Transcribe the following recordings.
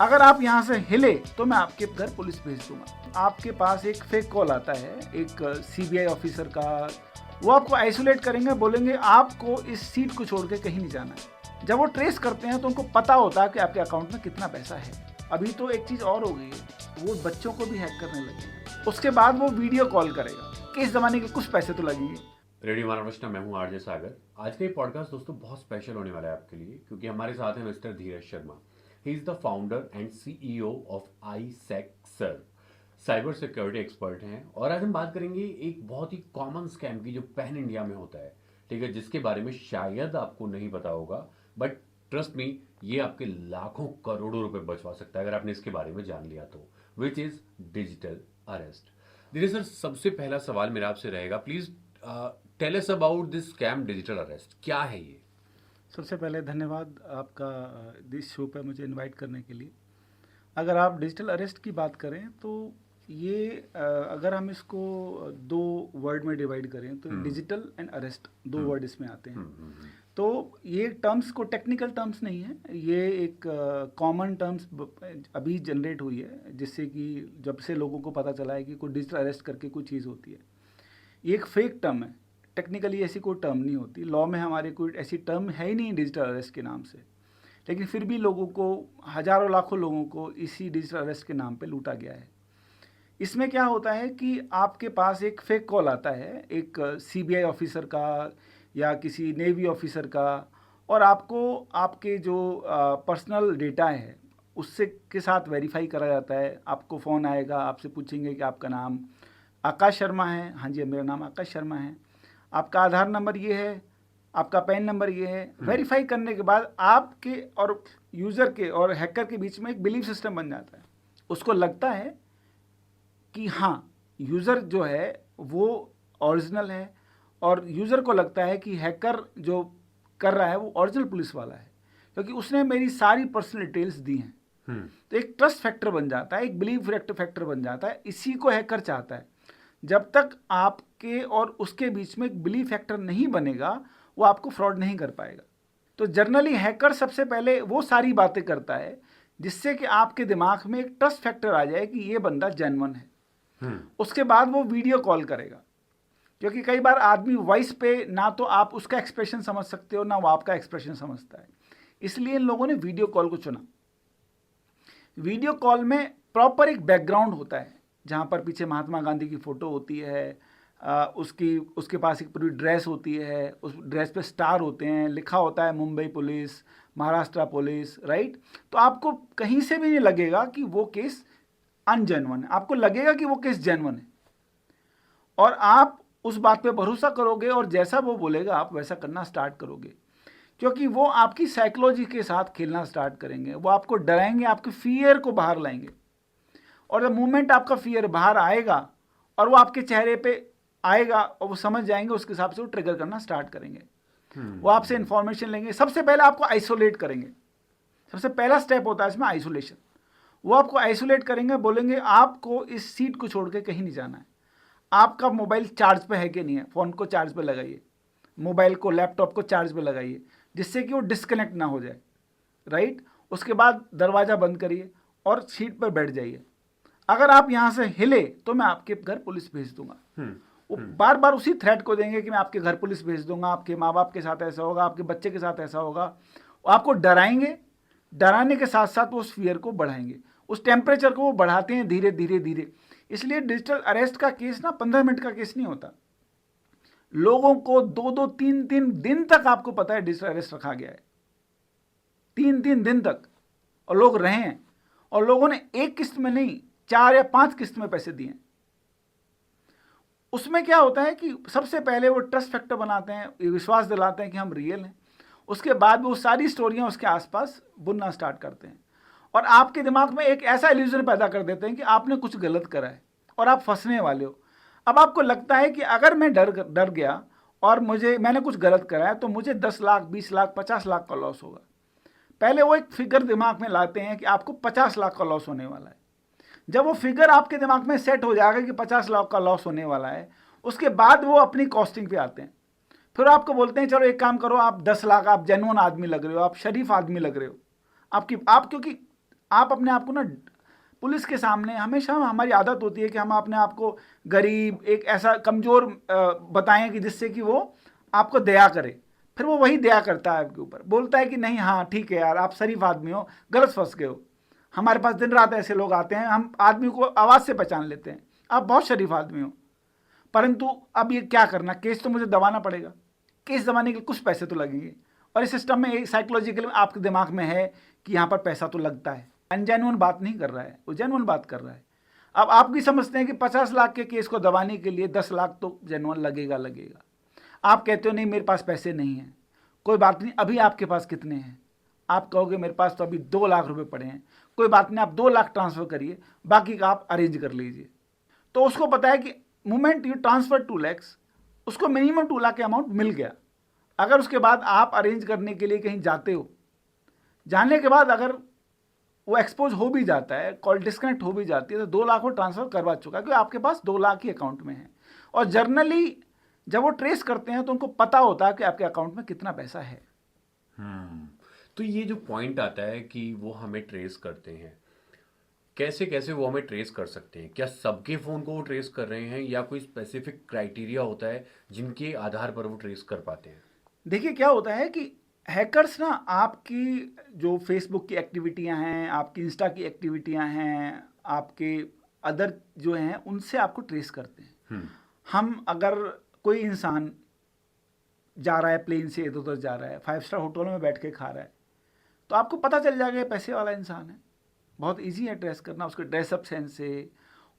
अगर आप यहाँ से हिले तो मैं आपके घर पुलिस भेज दूंगा। आपके पास एक फेक कॉल आता है एक सीबीआई ऑफिसर का, वो आपको आइसोलेट करेंगे, बोलेंगे आपको इस सीट को छोड़ के कहीं नहीं जाना है। जब वो ट्रेस करते हैं तो उनको पता होता है कि आपके अकाउंट में कितना पैसा है। अभी तो एक चीज़ और हो गई है, वो बच्चों को भी हैक करने लगे। उसके बाद वो वीडियो कॉल करेगा कि इस ज़माने के कुछ पैसे तो लगेंगे। रेडियो महाराष्ट्र, मैं हूं आरजे सागर। आज का ये पॉडकास्ट दोस्तों बहुत स्पेशल होने वाला है आपके लिए, क्योंकि हमारे साथ हैं mister Dheeraj Sharma. He is the founder and CEO of iSecServe, cyber security expert हैं। और आज हम बात करेंगे एक बहुत ही कॉमन स्कैम की जो पैन इंडिया में होता है, ठीक है, जिसके बारे में शायद आपको नहीं पता होगा, बट ट्रस्ट मी, ये आपके लाखों करोड़ों रुपए बचवा सकता है अगर आपने इसके बारे में जान लिया तो, which is digital arrest. Dheeraj sir, सबसे पहला सवाल मेरा आपसे रहेगा, please tell us about this scam digital arrest. क्या है ये? सबसे पहले धन्यवाद आपका इस शो पे मुझे इनवाइट करने के लिए। अगर आप डिजिटल अरेस्ट की बात करें तो ये अगर हम इसको दो वर्ड में डिवाइड करें तो डिजिटल एंड अरेस्ट दो वर्ड इसमें आते हैं। तो ये टर्म्स को टेक्निकल टर्म्स नहीं है, ये एक कॉमन टर्म्स अभी जनरेट हुई है, जिससे कि जब से लोगों को पता चला है कि कोई डिजिटल अरेस्ट करके कोई चीज़ होती है। ये एक फेक टर्म है, टेक्निकली ऐसी कोई टर्म नहीं होती। लॉ में हमारे कोई ऐसी टर्म है ही नहीं डिजिटल अरेस्ट के नाम से, लेकिन फिर भी लोगों को, हज़ारों लाखों लोगों को इसी डिजिटल अरेस्ट के नाम पे लूटा गया है। इसमें क्या होता है कि आपके पास एक फेक कॉल आता है एक सीबीआई ऑफिसर का या किसी नेवी ऑफिसर का, और आपको आपके जो पर्सनल डेटा है उससे के साथ वेरीफाई करा जाता है। आपको फ़ोन आएगा, आपसे पूछेंगे कि आपका नाम आकाश शर्मा है। हाँ जी, मेरा नाम आकाश शर्मा है। आपका आधार नंबर ये है, आपका पैन नंबर ये है। वेरीफाई करने के बाद आपके और यूज़र के और हैकर के बीच में एक बिलीफ सिस्टम बन जाता है। उसको लगता है कि हाँ, यूज़र जो है वो ओरिजिनल है, और यूज़र को लगता है कि हैकर जो कर रहा है वो ओरिजिनल पुलिस वाला है, क्योंकि उसने मेरी सारी पर्सनल डिटेल्स दी हैं। तो एक ट्रस्ट फैक्टर बन जाता है, एक बिलीफ फैक्टर बन जाता है। इसी को हैकर चाहता है। जब तक आपके और उसके बीच में एक बिलीफ फैक्टर नहीं बनेगा, वो आपको फ्रॉड नहीं कर पाएगा। तो जनरली हैकर सबसे पहले वो सारी बातें करता है जिससे कि आपके दिमाग में एक ट्रस्ट फैक्टर आ जाए कि ये बंदा जेन्युइन है। उसके बाद वो वीडियो कॉल करेगा, क्योंकि कई बार आदमी वॉइस पे ना तो आप उसका एक्सप्रेशन समझ सकते हो ना वो आपका एक्सप्रेशन समझता है, इसलिए इन लोगों ने वीडियो कॉल को चुना। वीडियो कॉल में प्रॉपर एक बैकग्राउंड होता है, जहाँ पर पीछे महात्मा गांधी की फ़ोटो होती है, उसके पास एक पूरी ड्रेस होती है, उस ड्रेस पे स्टार होते हैं, लिखा होता है Mumbai police, Maharashtra police, right. तो आपको कहीं से भी नहीं लगेगा कि वो केस अनजेन्युइन है, आपको लगेगा कि वो केस जेन्युइन है, और आप उस बात पे भरोसा करोगे और जैसा वो बोलेगा आप वैसा करना स्टार्ट करोगे, क्योंकि वो आपकी साइकोलॉजी के साथ खेलना स्टार्ट करेंगे। वो आपको डराएंगे, आपके फियर को बाहर लाएंगे, और द मोमेंट आपका फियर बाहर आएगा और वो आपके चेहरे पे आएगा और वो समझ जाएंगे, उसके हिसाब से वो ट्रिगर करना स्टार्ट करेंगे। वो आपसे इंफॉर्मेशन लेंगे, सबसे पहले आपको आइसोलेट करेंगे। सबसे पहला स्टेप होता है इसमें आइसोलेशन। वो आपको आइसोलेट करेंगे, बोलेंगे आपको इस सीट को छोड़ के कहीं नहीं जाना है। आपका मोबाइल चार्ज पे है कि नहीं है, फ़ोन को चार्ज पे लगाइए, मोबाइल को, लैपटॉप को चार्ज पे लगाइए, जिससे कि वो डिस्कनेक्ट ना हो जाए, राइट। उसके बाद दरवाज़ा बंद करिए और सीट पर बैठ जाइए। अगर आप यहाँ से हिले तो मैं आपके घर पुलिस भेज दूंगा। वो बार बार उसी थ्रेट को देंगे कि मैं आपके घर पुलिस भेज दूंगा, आपके माँ बाप के साथ ऐसा होगा, आपके बच्चे के साथ ऐसा होगा। वो आपको डराएंगे, डराने के साथ साथ वो उस फियर को बढ़ाएंगे, उस टेम्परेचर को वो बढ़ाते हैं धीरे धीरे धीरे। इसलिए डिजिटल अरेस्ट का केस ना 15 मिनट का केस नहीं होता। लोगों को 2-2, 3-3 दिन तक, आपको पता है, डिजिटल अरेस्ट रखा गया है, 3-3 दिन तक, और लोग रहे हैं, और लोगों ने एक किस्त में नहीं, 4 या 5 किस्त में पैसे दिए। उसमें क्या होता है कि सबसे पहले वो ट्रस्ट फैक्टर बनाते हैं, विश्वास दिलाते हैं कि हम रियल हैं। उसके बाद वो सारी स्टोरियां उसके आसपास बुनना स्टार्ट करते हैं, और आपके दिमाग में एक ऐसा इल्यूजन पैदा कर देते हैं कि आपने कुछ गलत करा है और आप फंसने वाले हो। अब आपको लगता है कि अगर मैं डर गया और मैंने कुछ गलत करा है तो मुझे 10 लाख, 20 लाख, 50 लाख का लॉस होगा। पहले वो एक फिगर दिमाग में लाते हैं कि आपको 50 लाख का लॉस होने वाला है। जब वो फिगर आपके दिमाग में सेट हो जाएगा कि 50 लाख का लॉस होने वाला है, उसके बाद वो अपनी कॉस्टिंग पे आते हैं। फिर आपको बोलते हैं चलो एक काम करो, आप 10 लाख, आप जेन्युइन आदमी लग रहे हो, आप शरीफ आदमी लग रहे हो, आप क्योंकि आप अपने आप को ना पुलिस के सामने हमेशा हमारी आदत होती है कि हम अपने आप को गरीब, एक ऐसा कमज़ोर बताएं कि जिससे कि वो आपको दया करे। फिर वो वही दया करता है आपके ऊपर, बोलता है कि नहीं हाँ ठीक है यार, आप शरीफ आदमी हो, गलत फंस गए हो। हमारे पास दिन रात ऐसे लोग आते हैं, हम आदमी को आवाज़ से पहचान लेते हैं, आप बहुत शरीफ आदमी हो। परंतु अब ये क्या करना, केस तो मुझे दबाना पड़ेगा, केस दबाने के लिए कुछ पैसे तो लगेंगे। और इस सिस्टम में साइकोलॉजिकल आपके दिमाग में है कि यहाँ पर पैसा तो लगता है। अनजेन्युइन बात नहीं कर रहा है, वो जेन्युइन बात कर रहा है। अब आप भी समझते हैं कि 50 लाख के केस को दबाने के लिए 10 लाख तो जेन्युइन लगेगा। आप कहते हो नहीं मेरे पास पैसे नहीं हैं, कोई बात नहीं, अभी आपके पास कितने हैं? आप कहोगे मेरे पास तो अभी 2 लाख रुपए पड़े हैं, कोई बात नहीं, आप 2 लाख ट्रांसफर करिए, बाकी का आप अरेंज कर लीजिए। तो उसको पता है कि मोमेंट यू ट्रांसफर 2 lakhs, उसको मिनिमम 2 लाख के अमाउंट मिल गया। अगर उसके बाद आप अरेंज करने के लिए कहीं जाते हो, जाने के बाद अगर वो एक्सपोज हो भी जाता है, कॉल डिस्कनेक्ट हो भी जाती है, तो 2 लाख वो ट्रांसफर करवा चुका है, क्योंकि आपके पास 2 लाख ही अकाउंट में है। और जर्नली जब वो ट्रेस करते हैं तो उनको पता होता है कि आपके अकाउंट में कितना पैसा है। हम्म। तो ये जो पॉइंट आता है कि वो हमें ट्रेस करते हैं, कैसे कैसे वो हमें ट्रेस कर सकते हैं? क्या सबके फ़ोन को वो ट्रेस कर रहे हैं या कोई स्पेसिफिक क्राइटेरिया होता है जिनके आधार पर वो ट्रेस कर पाते हैं? देखिए क्या होता है कि हैकर्स ना आपकी जो फेसबुक की एक्टिविटियां हैं, आपकी इंस्टा की एक्टिविटियां हैं, आपके अदर जो हैं, उनसे आपको ट्रेस करते हैं। हम्म। हम अगर कोई इंसान जा रहा है, प्लेन से इधर उधर जा रहा है, 5 स्टार होटल में बैठ के खा रहा है, तो आपको पता चल जाएगा ये पैसे वाला इंसान है। बहुत इजी है ट्रेस करना, उसके ड्रेसअप सेंस से,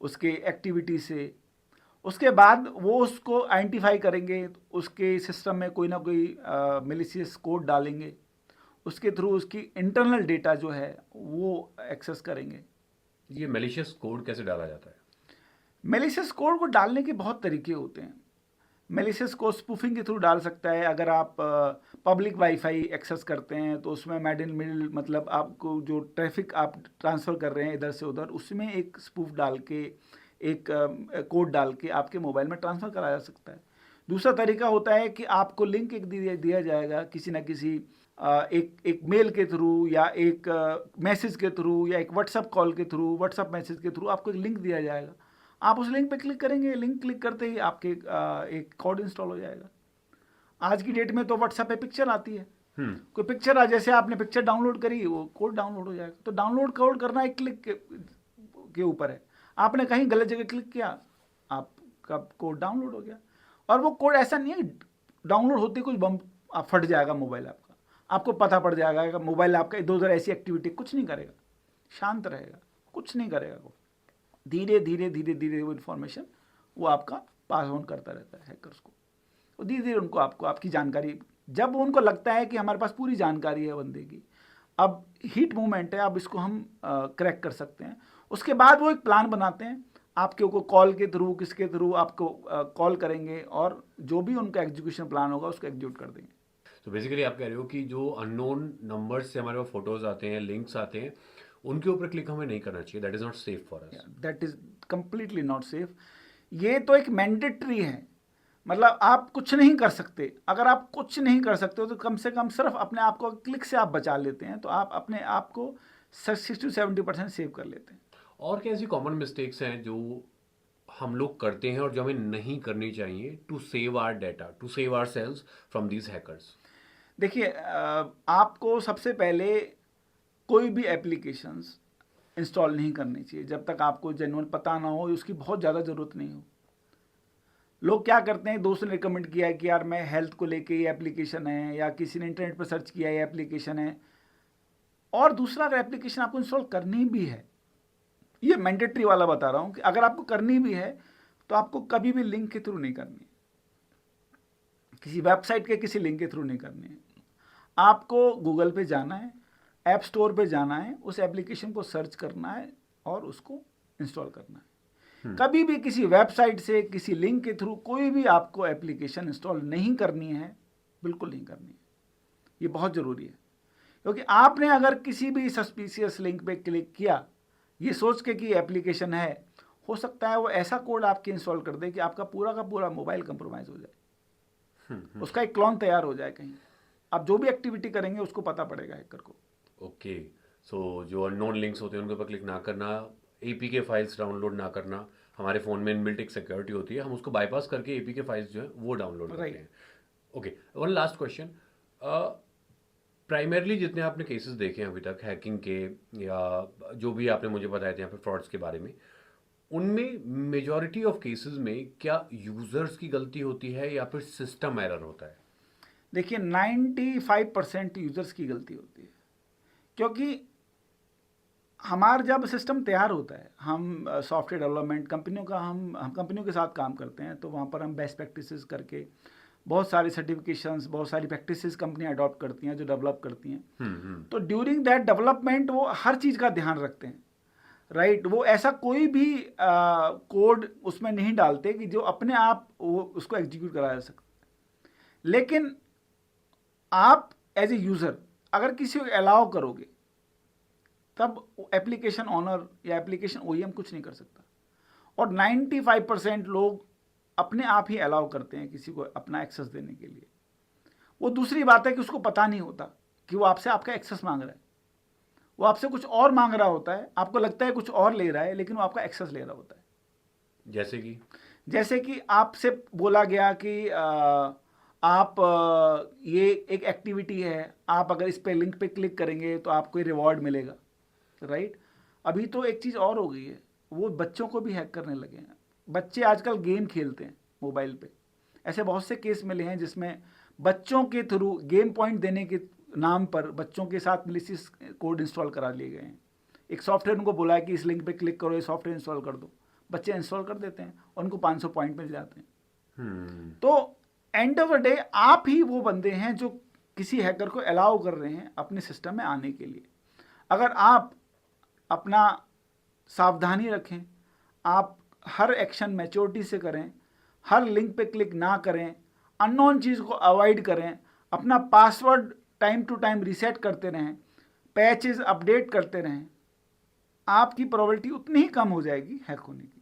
उसके एक्टिविटी से। उसके बाद वो उसको आइडेंटिफाई करेंगे, उसके सिस्टम में कोई ना कोई मेलिशियस कोड डालेंगे, उसके थ्रू उसकी इंटरनल डेटा जो है वो एक्सेस करेंगे। ये मैलिशियस कोड कैसे डाला जाता है? मेलिशियस कोड को डालने के बहुत तरीके होते हैं। मेलिशियस को स्पूफिंग के थ्रू डाल सकता है। अगर आप पब्लिक वाईफाई एक्सेस करते हैं तो उसमें मैड इन मिडल, मतलब आपको जो ट्रैफिक आप ट्रांसफ़र कर रहे हैं इधर से उधर, उसमें एक स्पूफ डाल के, एक कोड डाल के आपके मोबाइल में ट्रांसफ़र करा जा सकता है। दूसरा तरीका होता है कि आपको लिंक एक दिया जाएगा किसी न किसी एक मेल के थ्रू, या एक मैसेज के थ्रू, या एक व्हाट्सअप कॉल के थ्रू, व्हाट्सअप मैसेज के थ्रू आपको एक लिंक दिया जाएगा। आप उस लिंक पे क्लिक करेंगे, लिंक क्लिक करते ही आपके एक कोड इंस्टॉल हो जाएगा। आज की डेट में तो व्हाट्सएप पे पिक्चर आती है, कोई पिक्चर आ, जैसे आपने पिक्चर डाउनलोड करी, वो कोड डाउनलोड हो जाएगा। तो डाउनलोड कोड करना एक क्लिक के ऊपर है। आपने कहीं गलत जगह क्लिक किया, आपका कोड डाउनलोड हो गया। और वो कोड ऐसा नहीं है डाउनलोड होते कुछ बम फट जाएगा मोबाइल आपका। आपको पता पड़ जाएगा कि मोबाइल आपका इधर उधर ऐसी एक्टिविटी कुछ नहीं करेगा, शांत रहेगा, कुछ नहीं करेगा। वो धीरे धीरे वो इन्फॉर्मेशन वो आपका पास ऑन करता रहता है हैकर्स को। और धीरे धीरे उनको आपकी जानकारी, जब उनको लगता है कि हमारे पास पूरी जानकारी है बंदे की, अब हीट मूवमेंट है, अब इसको हम क्रैक कर सकते हैं, उसके बाद वो एक प्लान बनाते हैं। आपके को कॉल के थ्रू, किसके थ्रू आपको कॉल करेंगे, और जो भी उनका एग्जीक्यूशन प्लान होगा उसको एग्जीक्यूट कर देंगे। तो बेसिकली आप कह रहे हो कि जो अननोन नंबर्स से हमारे पास फोटोज आते हैं, लिंक्स आते हैं, उनके ऊपर क्लिक हमें नहीं करना चाहिए। That is not safe for us. That is completely not safe. ये तो एक मैंडेटरी है, मतलब आप कुछ नहीं कर सकते। अगर आप कुछ नहीं कर सकते हो तो कम से कम सिर्फ अपने आप को क्लिक से आप बचा लेते हैं, तो आप अपने आप को 60-70% सेव कर लेते हैं। और क्या ऐसी कॉमन मिस्टेक्स हैं जो हम लोग करते हैं और जो हमें नहीं करनी चाहिए to save our data, to save our selves from these hackers? देखिए आपको सबसे पहले कोई भी एप्लीकेशंस इंस्टॉल नहीं करनी चाहिए जब तक आपको जेन्युइन पता ना हो, उसकी बहुत ज़्यादा ज़रूरत नहीं हो। लोग क्या करते हैं, दोस्त ने रिकमेंड किया है कि यार मैं हेल्थ को लेके ये एप्लीकेशन है, या किसी ने इंटरनेट पर सर्च किया ये एप्लीकेशन है। और दूसरा, अगर एप्लीकेशन आपको इंस्टॉल करनी भी है, ये मैंडेटरी वाला बता रहा हूँ कि अगर आपको करनी भी है तो आपको कभी भी लिंक के थ्रू नहीं करनी है, किसी वेबसाइट के किसी लिंक के थ्रू नहीं करनी है। आपको गूगल पे जाना है, ऐप स्टोर पे जाना है, उस एप्लीकेशन को सर्च करना है और उसको इंस्टॉल करना है। कभी भी किसी वेबसाइट से, किसी लिंक के थ्रू कोई भी आपको एप्लीकेशन इंस्टॉल नहीं करनी है, बिल्कुल नहीं करनी है। ये बहुत ज़रूरी है, क्योंकि आपने अगर किसी भी सस्पिशियस लिंक पे क्लिक किया ये सोच के कि एप्लीकेशन है, हो सकता है वो ऐसा कोड आपके इंस्टॉल कर दे कि आपका पूरा का पूरा मोबाइल कंप्रोमाइज़ हो जाए, उसका एक क्लोन तैयार हो जाए कहीं। आप जो भी एक्टिविटी करेंगे उसको पता पड़ेगा हैकर को। ओके, सो जो अननोन लिंक्स होते हैं उनके ऊपर क्लिक ना करना, APK फाइल्स डाउनलोड ना करना। हमारे फ़ोन में इनबिल्ट एक सिक्योरिटी होती है, हम उसको बाईपास करके APK फाइल्स जो है वो डाउनलोड करते राइट। हैं। Okay, one last question. Primarily जितने आपने केसेस देखे हैं अभी तक हैकिंग के, या जो भी आपने मुझे बताए थे यहाँ पे फ्रॉड्स के बारे में, उनमें मेजॉरिटी ऑफ केसेस में क्या यूजर्स की गलती होती है या फिर सिस्टम एरर होता है? देखिए 95% यूजर्स की गलती होती है, क्योंकि हमारा जब सिस्टम तैयार होता है, हम सॉफ्टवेयर डेवलपमेंट कंपनियों का हम कंपनियों के साथ काम करते हैं, तो वहाँ पर हम बेस्ट प्रैक्टिसेस करके बहुत सारी सर्टिफिकेशंस, बहुत सारी प्रैक्टिसेस कंपनियां अडॉप्ट करती हैं जो डेवलप करती हैं। तो ड्यूरिंग दैट डेवलपमेंट वो हर चीज़ का ध्यान रखते हैं, राइट। वो ऐसा कोई भी कोड उसमें नहीं डालते कि जो अपने आप वो उसको एग्जीक्यूट कराया जा सकता। लेकिन आप एज ए यूज़र अगर किसी को अलाउ करोगे, तब एप्लीकेशन ओनर या एप्लीकेशन OEM कुछ नहीं कर सकता। और 95% लोग अपने आप ही अलाउ करते हैं किसी को अपना एक्सेस देने के लिए। वो दूसरी बात है कि उसको पता नहीं होता कि वो आपसे आपका एक्सेस मांग रहा है, वो आपसे कुछ और मांग रहा होता है, आपको लगता है कुछ और ले रहा है, लेकिन वो आपका एक्सेस ले रहा होता है। जैसे कि आपसे बोला गया कि आप ये एक एक्टिविटी है, आप अगर इस पे लिंक पे क्लिक करेंगे तो आपको ये रिवॉर्ड मिलेगा, राइट। अभी तो एक चीज़ और हो गई है, वो बच्चों को भी हैक करने लगे हैं। बच्चे आजकल गेम खेलते हैं मोबाइल पे। ऐसे बहुत से केस मिले हैं जिसमें बच्चों के थ्रू गेम पॉइंट देने के नाम पर बच्चों के साथ मिलिशियस कोड इंस्टॉल करा लिए गए हैं। एक सॉफ्टवेयर उनको बोला है कि इस लिंक पे क्लिक करो, ये सॉफ्टवेयर इंस्टॉल कर दो, बच्चे इंस्टॉल कर देते हैं, उनको 500 पॉइंट मिल जाते हैं। तो एंड ऑफ द डे आप ही वो बंदे हैं जो किसी हैकर को अलाउ कर रहे हैं अपने सिस्टम में आने के लिए। अगर आप अपना सावधानी रखें, आप हर एक्शन मैच्योरिटी से करें, हर लिंक पे क्लिक ना करें, अननोन चीज़ को अवॉइड करें, अपना password time to time reset करते रहें, पैचेस अपडेट करते रहें, आपकी प्रोबेबिलिटी उतनी ही कम हो जाएगी हैक होने की।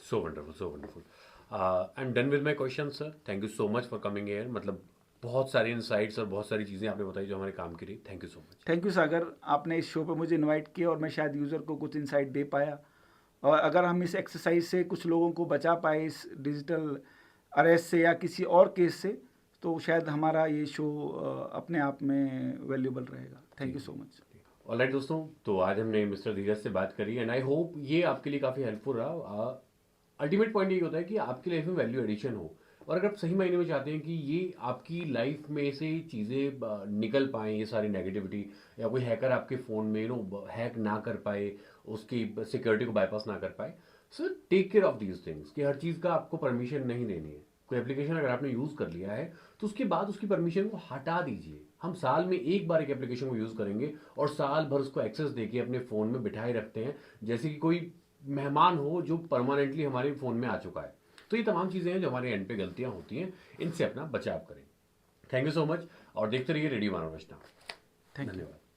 So wonderful, so wonderful. I am done with my question sir, thank you so much for coming here. मतलब बहुत सारी इनसाइट्स और बहुत सारी चीज़ें आपने बताई जो हमारे काम की रही। Thank you so much. Thank you Sagar, आपने इस शो पे मुझे इनवाइट किया और मैं शायद यूज़र को कुछ इंसाइट दे पाया। और अगर हम इस एक्सरसाइज से कुछ लोगों को बचा पाए इस डिजिटल अरेस्ट से या किसी और केस से, तो शायद हमारा ये शो अपने आप में वैल्यूबल रहेगा। Thank you so much. Alright दोस्तों, तो आज हमने मिस्टर धीरज से बात करी एंड आई होप ये आपके लिए काफ़ी हेल्पफुल रहा। अल्टीमेट पॉइंट यही होता है कि आपकी लाइफ में वैल्यू एडिशन हो, और अगर आप सही मायने में चाहते हैं कि ये आपकी लाइफ में से चीज़ें निकल पाएँ, ये सारी नेगेटिविटी, या कोई हैकर आपके फ़ोन में हैक ना कर पाए, उसकी सिक्योरिटी को बाईपास ना कर पाए, sir take care of these things कि हर चीज़ का आपको परमिशन नहीं देनी है। कोई एप्लीकेशन अगर आपने यूज़ कर लिया है तो उसके बाद उसकी परमिशन को हटा दीजिए। हम साल में एक बार एक एप्लीकेशन को यूज़ करेंगे और साल भर उसको एक्सेस देके अपने फ़ोन में बिठाए रखते हैं जैसे कि कोई मेहमान हो जो परमानेंटली हमारे फ़ोन में आ चुका है। तो ये तमाम चीज़ें हैं जो हमारे एंड पे गलतियां होती हैं, इनसे अपना बचाव करें। थैंक यू सो मच, और देखते रहिए radio Manav Rachna. Thank you. धन्यवाद।